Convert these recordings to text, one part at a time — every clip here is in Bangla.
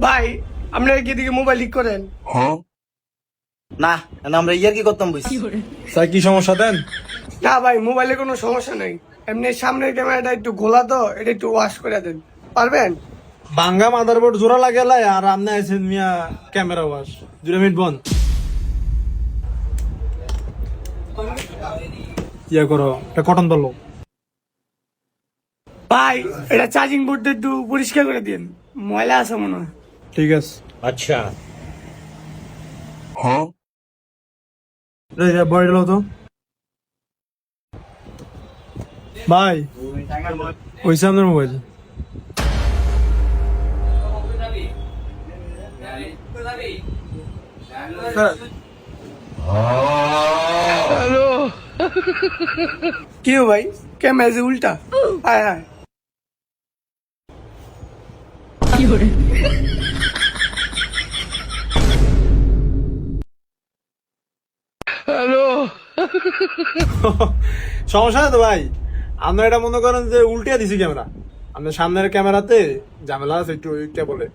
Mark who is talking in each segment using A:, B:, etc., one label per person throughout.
A: ভাই আপনারা কি দিকে মোবাইল লিক করেন?
B: না আমরা ইয়ার কি করতাম বুঝছি।
C: স্যার কি সমস্যা দেন?
A: না ভাই, মোবাইলে কোনো সমস্যা নেই, এমনি সামনের ক্যামেরাটা একটু ঘোলা তো, এটা একটু ওয়াশ করে দেন, পারবেন?
C: ভাঙ্গা মাদারবোর্ড জোড়া লাগালাই আর আপনি আছেন মিয়া ক্যামেরা ওয়াশ 2 মিনিট বন্ধ ইয়া করো এটা কটন দলো।
A: ভাই এটা চার্জিং বোর্ডটা একটু পরিষ্কার করে দিন, ময়লা আছে মনে হয়।
C: ঠিক আছে
D: अच्छा
C: বড় লো তো ভাই ওই সামনের মোবাইল
A: কি हो भाई, कैमरा से उल्टा हाय हाय।
C: সমস্যা না তো ভাই, আমরা এটা মনে করেন যে উল্টে দিছি ক্যামেরা, আমাদের সামনের ক্যামেরাতে ঝামেলা আছে একটু ওইটা বলে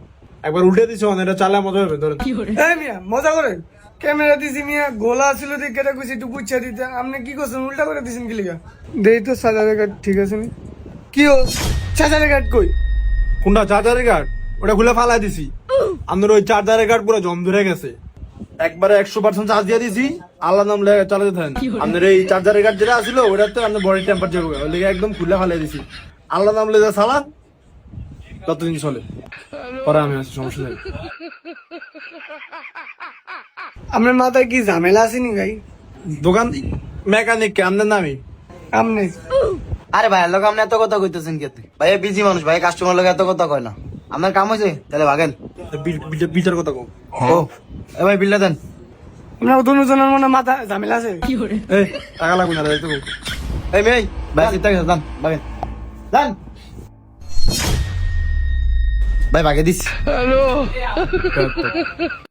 C: একবার উল্টে দিছি, মানে এটা চালা মজা হবে ধরেন।
A: এই মিয়া মজা করেন, ক্যামেরা দিছি মিয়া, গোলা ছিল দেখে এটা কইছি একটু বুঝছা দিতে, আপনি কি করছেন উল্টা করে দিছেন কি লিগা? দেই তো সাজারের কার্ড ঠিক আছে নি? কি ও সাজারের কার্ড কই?
C: কোনটা চার্জারের কার্ড? ওটা খুলে ফালাই দিছি, আমাদের ওই চার্জারের কার্ড পুরো জম ধরে গেছে, একবারে 100% চার্জ দিয়ে দিছি, আল্লাহ নাম লেগে চালাতে থাকেন। আমাদের এই চার্জারের কার্ড যেটা আছিল ওটাতে আমাদের বডি টেম্পারেচার হবে, ওই লেগে একদম খুলে ফালাই দিছি, আল্লাহ নাম লেগে চালান ততদিন চলে, পরে আমি আছি, সমস্যা নেই।
A: আপনার মাথায় কি ঝামেলা আছে নি ভাই?
C: দোকান মেকানিক কে আমাদের নামই।
A: আপনি
B: আরে ভাই লোক আপনি এত কথা কইতেছেন কে? ভাই বিজি মানুষ, ভাই কাস্টমার লোক এত কথা কয় না। আপনার কাম হয়েছে তাহলে ভাগেন।
C: বিচার কথা কম।
B: ও এ ভাই বিলটা দেন।
A: আপনার দুজনের মনে মাথা ঝামেলা আছে।
C: এই টাকা লাগবে না রে তো।
B: এই মেয়ে ভাই চিন্তা করছেন দেন ভাগেন দেন ভাই ভাগে দিস।